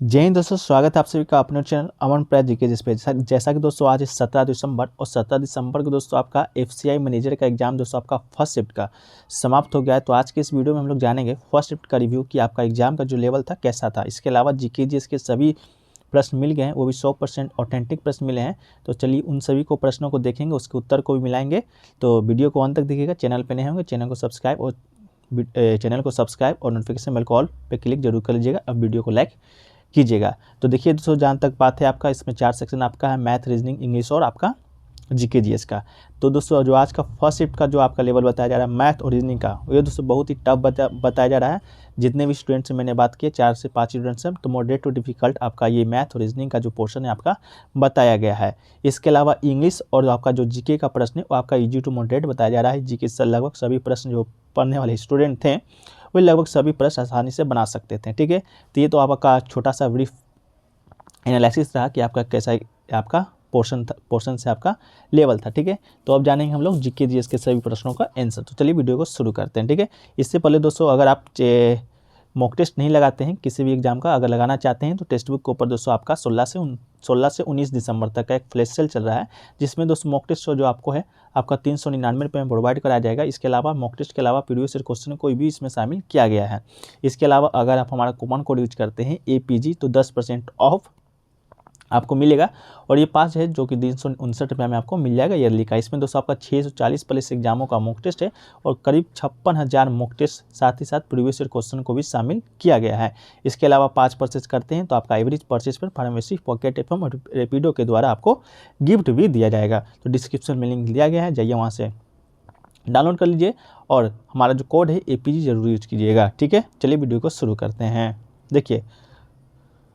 जय हिंद दोस्तों, स्वागत है आप सभी का अपने चैनल अमन प्रैद जीके जिस पे जैसा कि दोस्तों आज 17 दिसंबर और 17 दिसंबर को दोस्तों आपका एफसीआई मैनेजर का एग्जाम दोस्तों आपका फर्स्ट शिफ्ट का समाप्त हो गया है। तो आज के इस वीडियो में हम लोग जानेंगे फर्स्ट शिफ्ट का रिव्यू कि आपका एग्जाम का जो लेवल था कैसा था। इसके अलावा जीके जीएस के सभी प्रश्न मिल गए हैं, वो भी 100% ऑथेंटिक प्रश्न मिले हैं। तो चलिए उन सभी को प्रश्नों को देखेंगे, उसके उत्तर को भी मिलाएंगे। तो वीडियो को अंत तक देखिएगा। चैनल पर नए होंगे चैनल को सब्सक्राइब और नोटिफिकेशन बेल को ऑल पे क्लिक जरूर कर लीजिएगा। अब वीडियो को लाइक कीजिएगा। तो देखिए दोस्तों, जहाँ तक बात है आपका इसमें 4 सेक्शन आपका है, मैथ, रीजनिंग, इंग्लिश और आपका जीके जीएस का। तो दोस्तों जो आज का फर्स्ट शिफ्ट का जो आपका लेवल बताया जा रहा है मैथ और रीजनिंग का, ये दोस्तों बहुत ही टफ बताया जा रहा है। जितने भी स्टूडेंट से मैंने बात की 4 से 5 स्टूडेंट्स हैं, तो मॉडरेट टू डिफिकल्ट आपका ये मैथ और रीजनिंग का जो पोर्शन है आपका बताया गया है। इसके अलावा इंग्लिश और आपका जो जीके का प्रश्न है वो आपका ईजी टू मॉडरेट बताया जा रहा है। जीके से लगभग सभी प्रश्न जो पढ़ने वाले स्टूडेंट थे वे लगभग सभी प्रश्न आसानी से बना सकते थे। ठीक है, तो ये तो आपका छोटा सा ब्रीफ एनालिसिस रहा कि आपका कैसा आपका पोर्शन से आपका लेवल था। ठीक है, तो अब जानेंगे हम लोग जीके जीएस के सभी प्रश्नों का आंसर। तो चलिए वीडियो को शुरू करते हैं। ठीक है, इससे पहले दोस्तों अगर आप मॉक टेस्ट नहीं लगाते हैं किसी भी एग्जाम का, अगर लगाना चाहते हैं तो टेक्स्ट बुक के ऊपर दोस्तों आपका 16 से 19 दिसंबर तक का एक फ्लैश सेल चल रहा है, जिसमें दोस्तों मॉक टेस्ट जो आपको है आपका 399 रुपये में प्रोवाइड कराया जाएगा। इसके अलावा मॉक टेस्ट के अलावा प्रीवियस ईयर क्वेश्चन कोई भी इसमें शामिल किया गया है। इसके अलावा अगर आप हमारा कूपन कोड यूज करते हैं APG तो 10% ऑफ आपको मिलेगा। और ये पास है जो कि 359 रुपये में आपको मिल जाएगा ईयरली का। इसमें दोस्तों आपका 640 प्लस एग्जामों का मॉक टेस्ट है और करीब 56,000 मॉक टेस्ट साथ ही साथ प्रीवियस ईयर क्वेश्चन को भी शामिल किया गया है। इसके अलावा 5 परचेज करते हैं तो आपका एवरेज परचेज पर फार्मेसी, पॉकेट FM और रेपिडो के द्वारा आपको गिफ्ट भी दिया जाएगा। तो डिस्क्रिप्शन में लिंक दिया गया है, जाइए वहाँ से डाउनलोड कर लीजिए और हमारा जो कोड है APG जरूर यूज कीजिएगा। ठीक है, चलिए वीडियो को शुरू करते हैं। देखिए,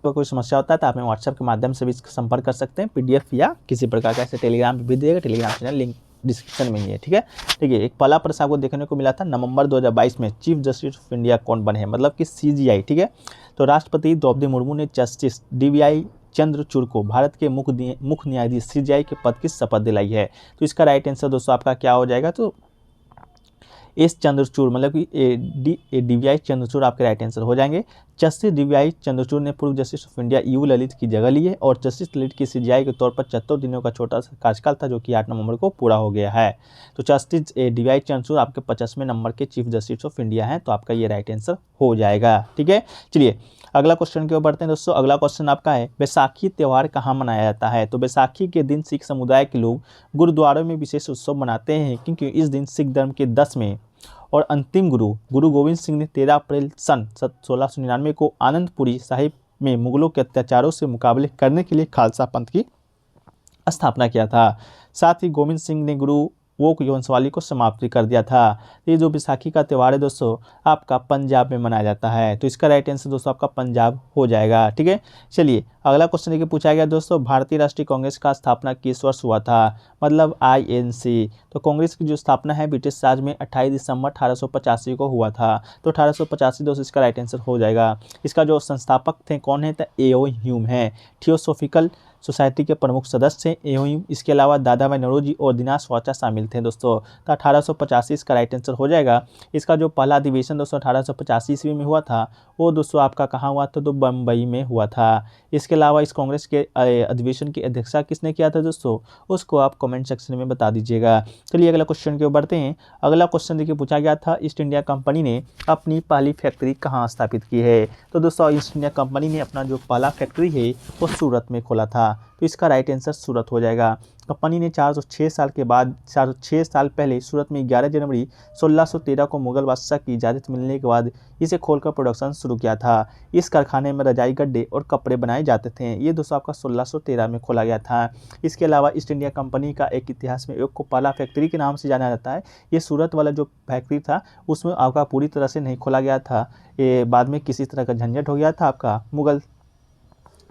तो कोई समस्या होता है तो आप हमें व्हाट्सएप के माध्यम से भी संपर्क कर सकते हैं, PDF या किसी प्रकार का ऐसे टेलीग्राम पे भी दिएगा। टेलीग्राम चैनल लिंक डिस्क्रिप्शन में ही है। ठीक है, देखिए एक पहला प्रश्न आपको देखने को मिला था नवंबर 2022 में चीफ जस्टिस ऑफ इंडिया कौन बने हैं, मतलब कि CJI। ठीक है, तो राष्ट्रपति द्रौपदी मुर्मू ने जस्टिस DVI चंद्रचूड़ को भारत के मुख्य न्यायाधीश CJI के पद की शपथ दिलाई है। तो इसका राइट आंसर दोस्तों आपका क्या हो जाएगा, तो एस चंद्रचूड़, मतलब कि DVI चंद्रचूड़ आपके राइट आंसर हो जाएंगे। जस्टिस DVI चंद्रचूड़ ने पूर्व justice of India EU Lalit की जगह ली है और जस्टिस ललित की CJI के तौर पर 74 दिनों का छोटा सा कार्यकाल था जो कि 8 नवंबर को पूरा हो गया है। तो जस्टिस DVI चंद्रचूड़ आपके 50वें नंबर के चीफ जस्टिस ऑफ इंडिया हैं, तो आपका ये राइट आंसर हो जाएगा। ठीक है, चलिए अगला क्वेश्चन की ओर बढ़ते हैं दोस्तों। अगला क्वेश्चन आपका है बैसाखी त्यौहार कहाँ मनाया जाता है। तो बैसाखी के दिन सिख समुदाय के लोग गुरुद्वारों में विशेष उत्सव मनाते हैं, क्योंकि इस दिन सिख धर्म के 10वें और अंतिम गुरु गोविंद सिंह ने 13 अप्रैल सन 1699 को आनंदपुरी साहिब में मुगलों के अत्याचारों से मुकाबले करने के लिए खालसा पंथ की स्थापना किया था। साथ ही गोविंद सिंह ने गुरु वोक वंशवाली को समाप्त कर दिया था। ये जो बैसाखी का त्यौहार है दोस्तों आपका पंजाब में मनाया जाता है, तो इसका राइट आंसर दोस्तों आपका पंजाब हो जाएगा। ठीक है, चलिए अगला क्वेश्चन देखिए पूछा गया दोस्तों भारतीय राष्ट्रीय कांग्रेस का स्थापना किस वर्ष हुआ था, मतलब INC। तो कांग्रेस की जो स्थापना है ब्रिटिश राज में 28 दिसंबर 1885 को हुआ था। तो 1885 दोस्तों इसका राइट आंसर हो जाएगा। इसका जो संस्थापक थे कौन है, तो A.O. ह्यूम है, थियोसॉफिकल सोसाइटी के प्रमुख सदस्य थे A.O. ह्यूम। इसके अलावा दादाभाई नौरोजी और दिनेश वाचा शामिल थे दोस्तों। तो 1885 इसका राइट आंसर हो जाएगा। इसका जो पहला अधिवेशन दोस्तों 1885 ईस्वी में हुआ था वो दोस्तों आपका कहाँ हुआ था, तो बम्बई में हुआ था। इसके अलावा इस कांग्रेस के अधिवेशन की अध्यक्षता किसने किया था दोस्तों, उसको आप कमेंट सेक्शन में बता दीजिएगा। चलिए अगला क्वेश्चन की ओर बढ़ते हैं। अगला क्वेश्चन देखिए पूछा गया था ईस्ट इंडिया कंपनी ने अपनी पहली फैक्ट्री कहाँ स्थापित की है। तो दोस्तों ईस्ट इंडिया कंपनी ने अपना जो पहला फैक्ट्री है वो सूरत में खोला था। तो इसका राइट आंसर सूरत हो जाएगा। कंपनी ने 406 साल पहले सूरत में 11 जनवरी 1613 को मुगल बादशाह की इजाज़त मिलने के बाद इसे खोलकर प्रोडक्शन शुरू किया था। इस कारखाने में रजाई गड्ढे और कपड़े बनाए जाते थे। ये दोस्तों आपका 1613 में खोला गया था। इसके अलावा ईस्ट इंडिया कंपनी का एक इतिहास में एक को पाला फैक्ट्री के नाम से जाना जाता है। ये सूरत वाला जो फैक्ट्री था उसमें आपका पूरी तरह से नहीं खोला गया था, ये बाद में किसी तरह का झंझट हो गया था आपका मुगल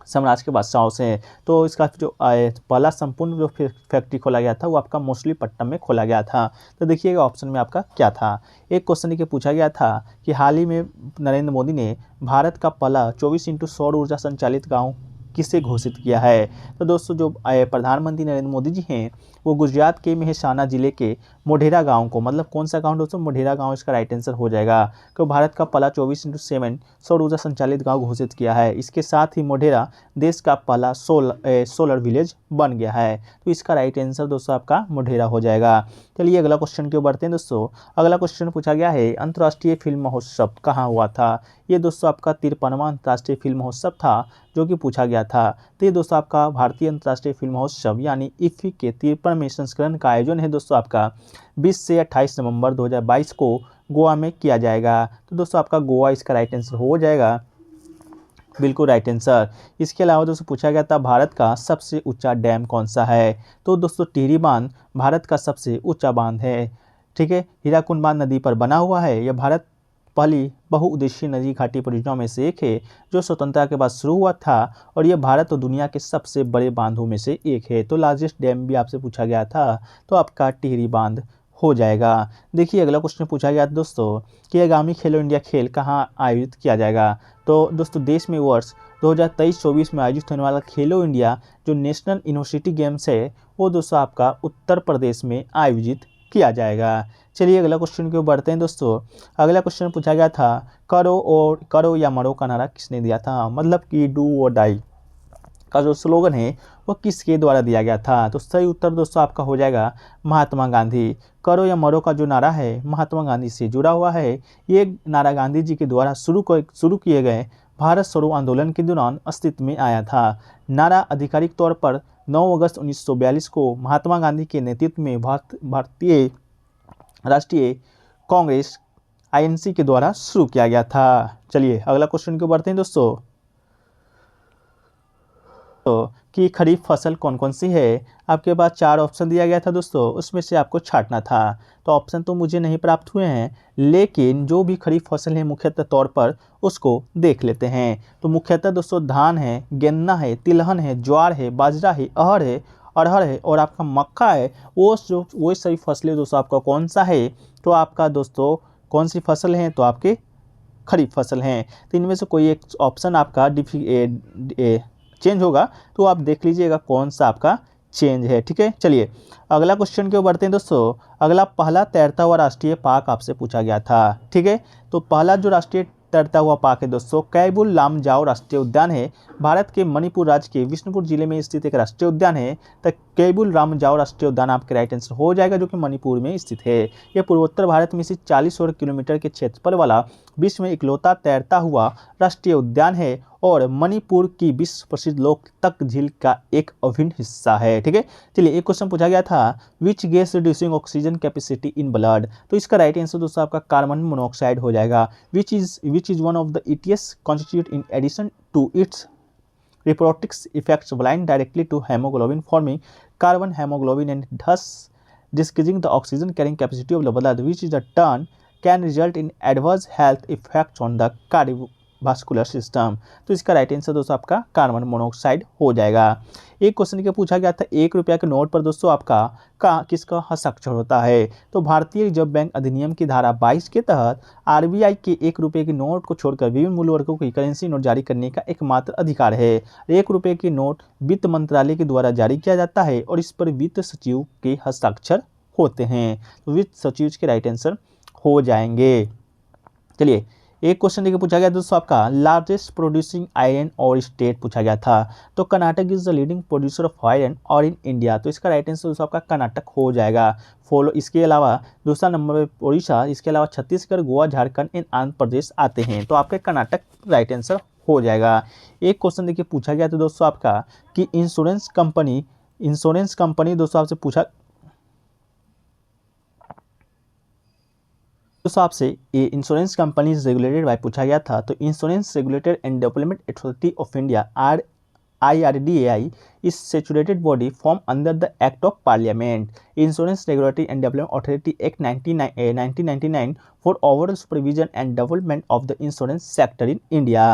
साम्राज्य के बादशाहों से। तो इसका जो पहला संपूर्ण जो फैक्ट्री खोला गया था वो आपका मछलीपट्टनम में खोला गया था। तो देखिएगा ऑप्शन में आपका क्या था। एक क्वेश्चन के पूछा गया था कि हाल ही में नरेंद्र मोदी ने भारत का पहला 24 इंटू सौर ऊर्जा संचालित गांव किसे घोषित किया है? तो दोस्तों जो प्रधानमंत्री नरेंद्र मोदी जी हैं वो गुजरात के मेहसाना जिले के मोढेरा गांव को, मतलब कौन सा गांव दोस्तों? मोढेरा गांव इसका राइट आंसर हो जाएगा। तो भारत का पहला 24/7 सौर ऊर्जा संचालित गांव घोषित किया है। इसके साथ ही मोढेरा देश का पहला सोलर विलेज बन गया है। तो इसका राइट आंसर दोस्तों आपका मोढेरा हो जाएगा। चलिए अगला क्वेश्चन की ओर बढ़ते हैं दोस्तों। अगला क्वेश्चन पूछा गया है अंतर्राष्ट्रीय फिल्म महोत्सव कहाँ हुआ था? ये दोस्तों आपका 53वां अंतर्राष्ट्रीय फिल्म महोत्सव था जो कि पूछा गया था। तो ये दोस्तों आपका भारतीय अंतर्राष्ट्रीय फिल्म महोत्सव यानी इफ्फी के 53वें संस्करण का आयोजन है दोस्तों आपका 20 से 28 नवंबर 2022 को गोवा में किया जाएगा। तो दोस्तों आपका गोवा इसका राइट आंसर हो जाएगा, बिल्कुल राइट आंसर। इसके अलावा दोस्तों पूछा गया था भारत का सबसे ऊंचा डैम कौन सा है? तो दोस्तों टिहरी बांध भारत का सबसे ऊंचा बांध है। ठीक है, हीराकुंड बांध नदी पर बना हुआ है। यह भारत पहली बहुउद्देशीय नदी घाटी परियोजनाओं में से एक है जो स्वतंत्रता के बाद शुरू हुआ था और यह भारत और दुनिया के सबसे बड़े बांधों में से एक है। तो लार्जेस्ट डैम भी आपसे पूछा गया था, तो आपका टिहरी बांध हो जाएगा। देखिए अगला क्वेश्चन पूछा गया दोस्तों कि आगामी खेलो इंडिया खेल कहाँ आयोजित किया जाएगा? तो दोस्तों देश में वर्ष 2023-24 में आयोजित होने वाला खेलो इंडिया जो नेशनल यूनिवर्सिटी गेम्स है वो दोस्तों आपका उत्तर प्रदेश में आयोजित किया जाएगा। चलिए अगला क्वेश्चन की ओर बढ़ते हैं दोस्तों। अगला क्वेश्चन पूछा गया था करो या मरो का नारा किसने दिया था? मतलब कि डू और डाई का जो स्लोगन है वो किसके द्वारा दिया गया था? तो सही उत्तर दोस्तों आपका हो जाएगा महात्मा गांधी। करो या मरो का जो नारा है महात्मा गांधी से जुड़ा हुआ है। ये नारा गांधी जी के द्वारा शुरू किए गए भारत छोड़ो आंदोलन के दौरान अस्तित्व में आया था। नारा आधिकारिक तौर पर 9 अगस्त 1942 को महात्मा गांधी के नेतृत्व में भारतीय राष्ट्रीय कांग्रेस आईएनसी के द्वारा शुरू किया गया था। चलिए अगला क्वेश्चन की ओर बढ़ते हैं दोस्तों। तो कि खरीफ फसल कौन कौन सी है? आपके पास 4 ऑप्शन दिया गया था दोस्तों, उसमें से आपको छांटना था। तो ऑप्शन तो मुझे नहीं प्राप्त हुए हैं, लेकिन जो भी खरीफ फसल है मुख्यतः तौर पर उसको देख लेते हैं। तो मुख्यतः दोस्तों धान है, गन्ना है, तिलहन है, ज्वार है, बाजरा है, अरहर है और आपका मक्का है। वो सभी फसलें दोस्तों आपका कौन सा है? तो आपका दोस्तों कौन सी फसल है? तो आपके खरीफ फसल हैं। तो इनमें से कोई एक ऑप्शन आपका चेंज होगा, तो आप देख लीजिएगा कौन सा आपका चेंज है। ठीक है, चलिए अगला क्वेश्चन की ओर बढ़ते हैं दोस्तों। अगला पहला तैरता हुआ राष्ट्रीय पार्क आपसे पूछा गया था। ठीक है, तो पहला जो राष्ट्रीय तैरता हुआ पार्क है दोस्तों कैबुल लामजाओ राष्ट्रीय उद्यान है। भारत के मणिपुर राज्य के बिष्णुपुर जिले में स्थित एक राष्ट्रीय उद्यान है। तो कैबुल लामजाओ राष्ट्रीय उद्यान आपके राइट आंसर हो जाएगा जो कि मणिपुर में स्थित है। यह पूर्वोत्तर भारत में स्थित 40 वर्ग किलोमीटर के क्षेत्रफल वाला विश्व में इकलौता तैरता हुआ राष्ट्रीय उद्यान है और मणिपुर की विश्व प्रसिद्ध लोकतक झील का एक अभिन्न हिस्सा है। ठीक है, चलिए एक क्वेश्चन पूछा गया था which gas reducing oxygen capacity in blood? तो इसका राइट आंसर दोस्तों आपका कार्बन मोनोऑक्साइड हो जाएगा। Which is one of the ETS constitute in addition to its reproductive effects blind directly to hemoglobin forming carbon hemoglobin and thus decreasing the oxygen carrying capacity of the blood, which is a turn can result in adverse health effects on the cardiovascular system। तो इसका right answer दोस्तों आपका carbon monoxide हो जाएगा। एक question के पूछा गया था 1 रुपया के नोट पर दोस्तों आपका किसका हस्ताक्षर होता है? तो भारतीय रिजर्व बैंक अधिनियम की धारा 22 के तहत आरबीआई के 1 रुपये के नोट को छोड़कर विभिन्न मूल्य वर्गों की करेंसी नोट जारी करने का एकमात्र अधिकार है। 1 रुपये के नोट वित्त मंत्रालय के द्वारा जारी किया जाता है और इस पर वित्त सचिव के हस्ताक्षर होते हैं। तो वित्त सचिव के राइट आंसर हो जाएंगे। चलिए एक क्वेश्चन देखिए पूछा गया दोस्तों आपका लार्जेस्ट प्रोड्यूसिंग आयरन और स्टेट पूछा गया था। तो Karnataka is the leading producer of iron और इन इंडिया। तो इसका राइट आंसर दोस्तों आपका कर्नाटक हो जाएगा। फॉलो इसके अलावा दूसरा नंबर पर उड़ीसा, इसके अलावा छत्तीसगढ़, गोवा, झारखंड एंड आंध्र प्रदेश आते हैं। तो आपके कर्नाटक राइट आंसर हो जाएगा। एक क्वेश्चन देखिए पूछा गया था दोस्तों आपका कि इंश्योरेंस कंपनी दोस्तों आपसे पूछा दोस्तों आपसे ये इंश्योरेंस कंपनीज रेगुलेटेड बाय पूछा गया था। तो insurance regulated and development authority of India IRDAI is statutory body formed under the Act of Parliament, Insurance Regulatory and Development Authority Act 1999 for overall supervision and development of the insurance sector in India।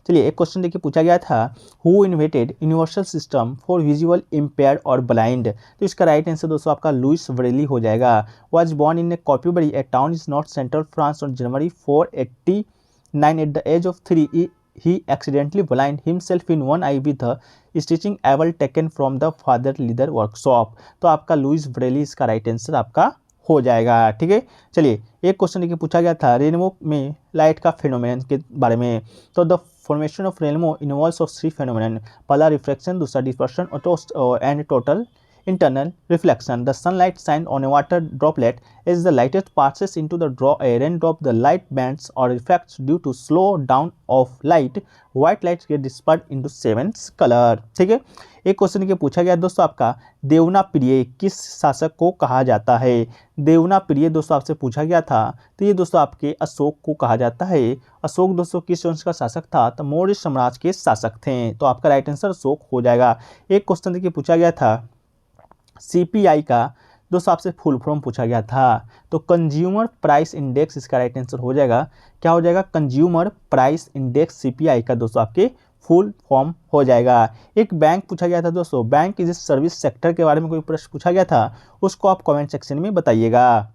चलिए एक question देखिए पूछा गया था Who invented universal system for visual impaired or blind? तो इसका right answer दोस्तों आपका लुइस ब्रेली हो जाएगा। Was born in a Coppabary, a town in North Central France on January 489 at the age of 3 he accidentally blind himself in one I with stitching able taken from the father leader workshop. तो आपका Louis Braille इसका right answer आपका हो जाएगा। ठीक है, चलिए एक क्वेश्चन देखिए पूछा गया था रेनबो में लाइट का फेनोमेनन के बारे में। तो the formation of rainbow involves of three phenomenon, पहला रिफ्लेक्शन, दूसरा dispersion and total internal reflection. The sunlight shine on a water droplet. As the light passes into the raindrop, the light bends or refracts due to slow down of light. White light get dispersed into seven color. ठीक है, एक question के पूछा गया दोस्तों आपका देवना प्रिय किस शासक को कहा जाता है। देवना प्रिय दोस्तों आपसे पूछा गया था, तो ये दोस्तों आपके अशोक को कहा जाता है। अशोक दोस्तों किस वंश का शासक था, तो मौर्य साम्राज्य के शासक थे। तो आपका राइट आंसर अशोक हो जाएगा। एक क्वेश्चन देखिए पूछा गया था सीपीआई का दोस्तों आपसे फुल फॉर्म पूछा गया था, तो कंज्यूमर प्राइस इंडेक्स इसका राइट आंसर हो जाएगा। क्या हो जाएगा, कंज्यूमर प्राइस इंडेक्स सीपीआई का दोस्तों आपके फुल फॉर्म हो जाएगा। एक बैंक पूछा गया था दोस्तों, बैंक इज सर्विस सेक्टर के बारे में कोई प्रश्न पूछा गया था, उसको आप कमेंट सेक्शन में बताइएगा।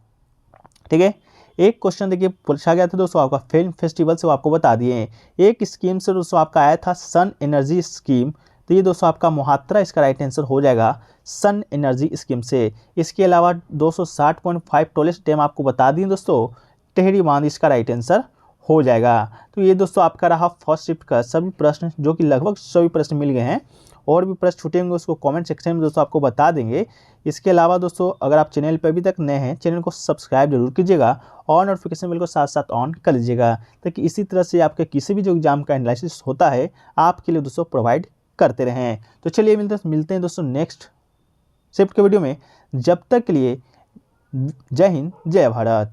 ठीक है, एक क्वेश्चन देखिए पूछा गया था दोस्तों आपका फिल्म फेस्टिवल से, वो आपको बता दिए। एक स्कीम से दोस्तों आपका आया था सन एनर्जी स्कीम, तो ये दोस्तों आपका मुहात्रा इसका राइट आंसर हो जाएगा सन एनर्जी स्कीम से। इसके अलावा 260.5 टॉलेस्ट डैम आपको बता दिए दोस्तों, टेहरी बांध इसका राइट आंसर हो जाएगा। तो ये दोस्तों आपका रहा फर्स्ट शिफ्ट का सभी प्रश्न, जो कि लगभग सभी प्रश्न मिल गए हैं। और भी प्रश्न छूटे होंगे उसको कमेंट सेक्शन में दोस्तों आपको बता देंगे। इसके अलावा दोस्तों अगर आप चैनल पर अभी तक नए हैं, चैनल को सब्सक्राइब जरूर कीजिएगा और नोटिफिकेशन बेल को साथ साथ ऑन कर लीजिएगा, ताकि इसी तरह से आपके किसी भी जो एग्जाम का एनालिसिस होता है आपके लिए दोस्तों प्रोवाइड करते रहें। तो चलिए मिलते हैं दोस्तों नेक्स्ट शिफ्ट के वीडियो में। जब तक के लिए जय हिंद, जय भारत।